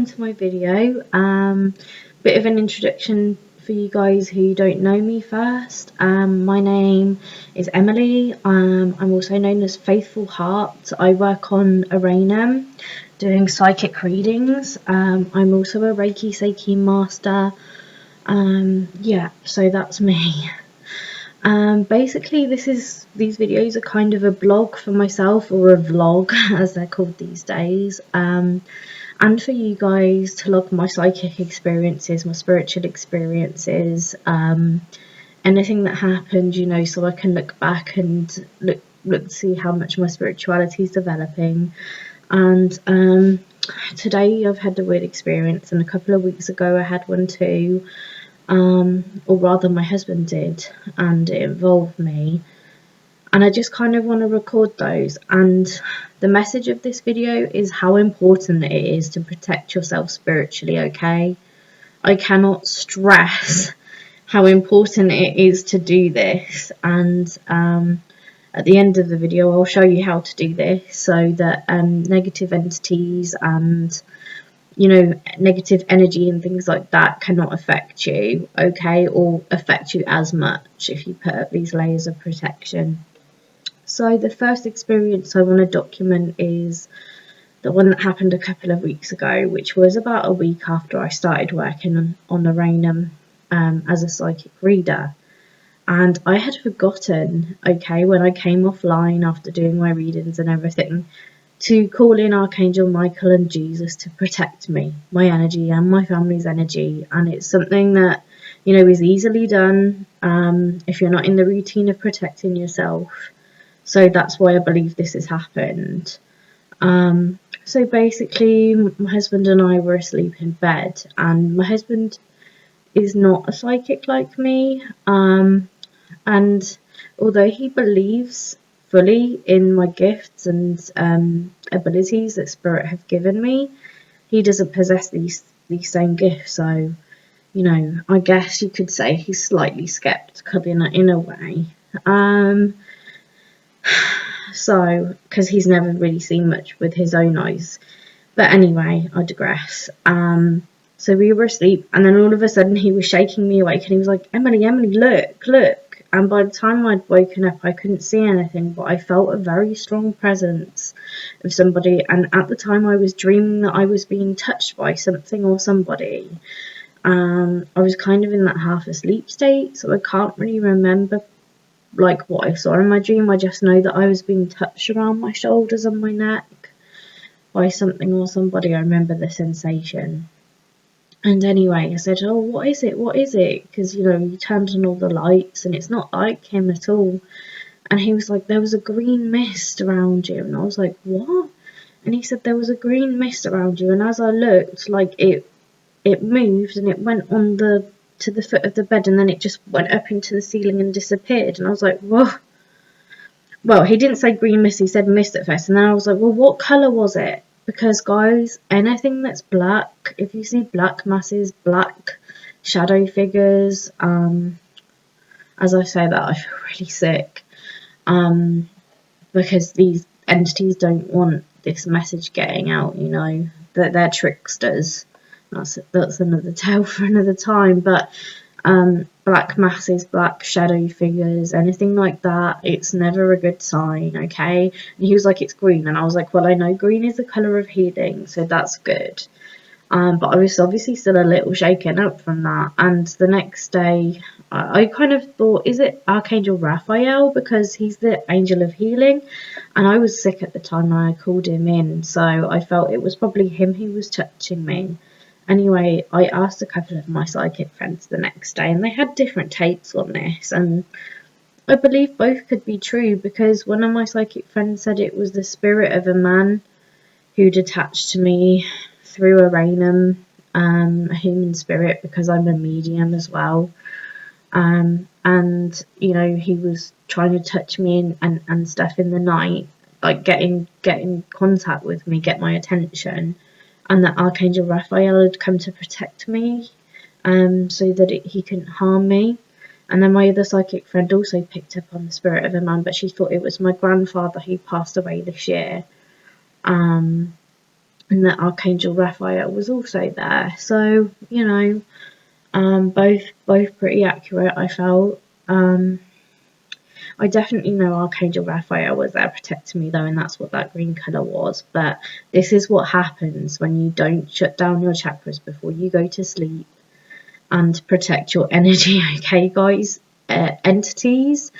To my video. Bit of an introduction for you guys who don't know me first. My name is Emily. I'm also known as Faithful Heart. I work on Arcanum doing psychic readings. I'm also a Reiki Seiki master. Yeah, so that's me. Basically these videos are kind of a blog for myself, or a vlog as they're called these days. And for you guys to log my psychic experiences, my spiritual experiences, anything that happened, you know, so I can look back and look to see how much my spirituality is developing. And today I've had a weird experience, and a couple of weeks ago I had one too, or rather my husband did, and it involved me. And I just kind of want to record those. And the message of this video is how important it is to protect yourself spiritually, okay? I cannot stress how important it is to do this. And at the end of the video, I'll show you how to do this so that negative entities and, you know, negative energy and things like that cannot affect you, okay? Or affect you as much if you put up these layers of protection. So the first experience I want to document is the one that happened a couple of weeks ago, which was about a week after I started working on Arcanum as a psychic reader. And I had forgotten, okay, when I came offline after doing my readings and everything, to call in Archangel Michael and Jesus to protect me, my energy and my family's energy. And it's something that, you know, is easily done if you're not in the routine of protecting yourself. So that's why I believe this has happened. So basically, my husband and I were asleep in bed, and my husband is not a psychic like me. And although he believes fully in my gifts and abilities that Spirit have given me, he doesn't possess these same gifts. So, you know, I guess you could say he's slightly skeptical in a way. So, because he's never really seen much with his own eyes. But anyway, I digress. So we were asleep, and then all of a sudden he was shaking me awake, and he was like, Emily, look. And by the time I'd woken up, I couldn't see anything, but I felt a very strong presence of somebody. And at the time I was dreaming that I was being touched by something or somebody. I was kind of in that half asleep state, so I can't really remember like what I saw in my dream. I just know that I was being touched around my shoulders and my neck by something or somebody. I remember the sensation. And anyway, I said, oh, what is it? Because, you know, he turned on all the lights and it's not like him at all. And he was like, there was a green mist around you. And I was like, what? And he said, there was a green mist around you. And as I looked, like it moved and it went on to the foot of the bed, and then it just went up into the ceiling and disappeared. And I was like, whoa. Well, he didn't say green mist, he said mist at first. And then I was like, well, what colour was it? Because, guys, anything that's black, if you see black masses, black shadow figures, as I say that, I feel really sick. Because these entities don't want this message getting out, you know, that they're tricksters. That's another tale for another time. But black masses, black shadow figures, anything like that, it's never a good sign, okay? And he was like, it's green. And I was like, well, I know green is the colour of healing, so that's good. But I was obviously still a little shaken up from that. And the next day, I kind of thought, is it Archangel Raphael? Because he's the angel of healing. And I was sick at the time and I called him in. So I felt it was probably him who was touching me. Anyway, I asked a couple of my psychic friends the next day, and they had different takes on this. And I believe both could be true, because one of my psychic friends said it was the spirit of a man who'd attached to me through Arcanum, a human spirit, because I'm a medium as well. And, you know, he was trying to touch me and stuff in the night, like get in contact with me, get my attention. And that Archangel Raphael had come to protect me, so that he couldn't harm me. And then my other psychic friend also picked up on the spirit of a man, but she thought it was my grandfather who passed away this year. and that Archangel Raphael was also there. So, you know, both pretty accurate, I felt. I definitely know Archangel Raphael was there protecting me though, and that's what that green colour was. But this is what happens when you don't shut down your chakras before you go to sleep and protect your energy, okay, guys? Entities,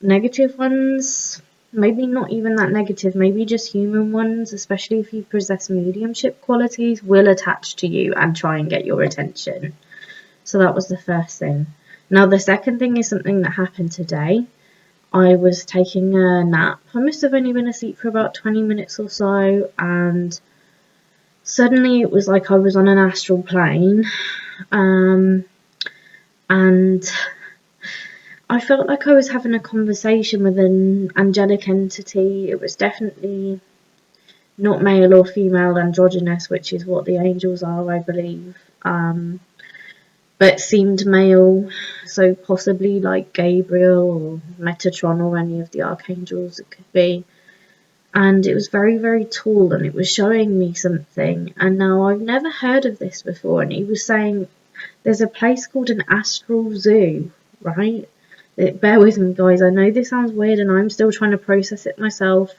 negative ones, maybe not even that negative, maybe just human ones, especially if you possess mediumship qualities, will attach to you and try and get your attention. So that was the first thing. Now, the second thing is something that happened today. I was taking a nap. I must have only been asleep for about 20 minutes or so, and suddenly it was like I was on an astral plane. And I felt like I was having a conversation with an angelic entity. It was definitely not male or female, androgynous, which is what the angels are, I believe. But seemed male, so possibly like Gabriel or Metatron or any of the archangels it could be. And it was very, very tall, and it was showing me something. And now I've never heard of this before, and he was saying there's a place called an astral zoo, right? Bear with me, guys. I know this sounds weird, and I'm still trying to process it myself.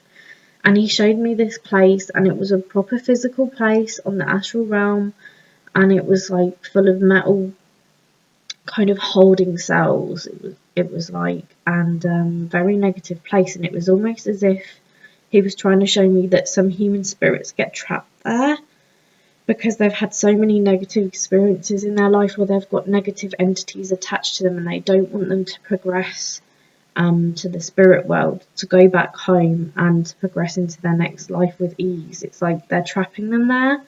And he showed me this place, and it was a proper physical place on the astral realm, and it was like full of metal kind of holding cells. It was like, and very negative place, and it was almost as if he was trying to show me that some human spirits get trapped there because they've had so many negative experiences in their life, or they've got negative entities attached to them, and they don't want them to progress to the spirit world, to go back home and progress into their next life with ease. It's like they're trapping them there.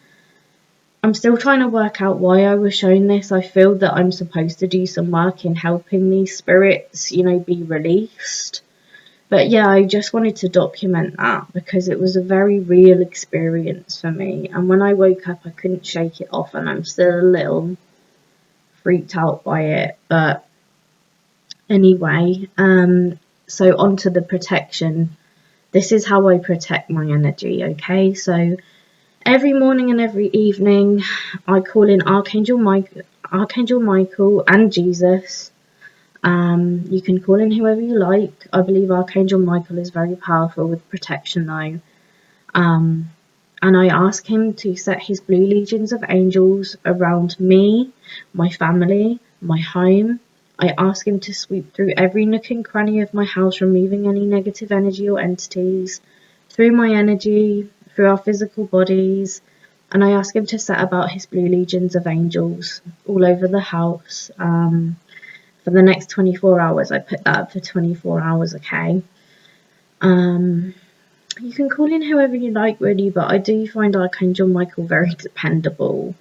I'm still trying to work out why I was shown this. I feel that I'm supposed to do some work in helping these spirits, you know, be released. But yeah, I just wanted to document that because it was a very real experience for me. And when I woke up, I couldn't shake it off, and I'm still a little freaked out by it. But anyway, so onto the protection. This is how I protect my energy, okay? So every morning and every evening, I call in Archangel Michael and Jesus. You can call in whoever you like. I believe Archangel Michael is very powerful with protection though. And I ask him to set his blue legions of angels around me, my family, my home. I ask him to sweep through every nook and cranny of my house, removing any negative energy or entities, through my energy, through our physical bodies. And I ask him to set about his blue legions of angels all over the house. For the next 24 hours, I put that up for 24 hours, okay? You can call in whoever you like, really, but I do find Archangel Michael very dependable.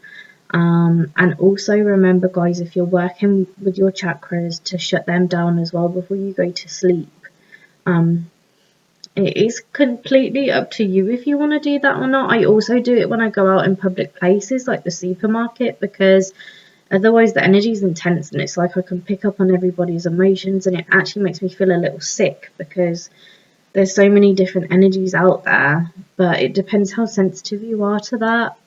And also remember, guys, if you're working with your chakras, to shut them down as well before you go to sleep. It is completely up to you if you want to do that or not. I also do it when I go out in public places like the supermarket, because otherwise the energy is intense, and it's like I can pick up on everybody's emotions, and it actually makes me feel a little sick because there's so many different energies out there, but it depends how sensitive you are to that.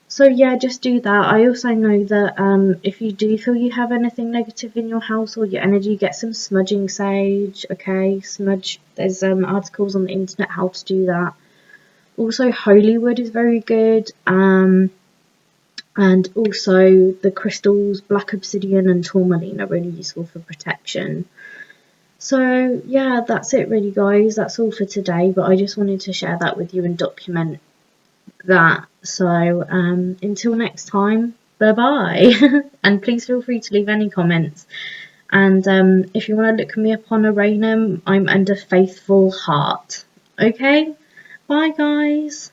So yeah, just do that. I also know that if you do feel you have anything negative in your house or your energy, get some smudging sage, okay? Smudge, there's articles on the internet how to do that. Also, holy wood is very good. And also the crystals, black obsidian and tourmaline are really useful for protection. So yeah, that's it really, guys. That's all for today, but I just wanted to share that with you and document that. So until next time, bye bye. And please feel free to leave any comments. And if you want to look me up on Aranum, I'm under Faithful Heart. Okay, bye guys.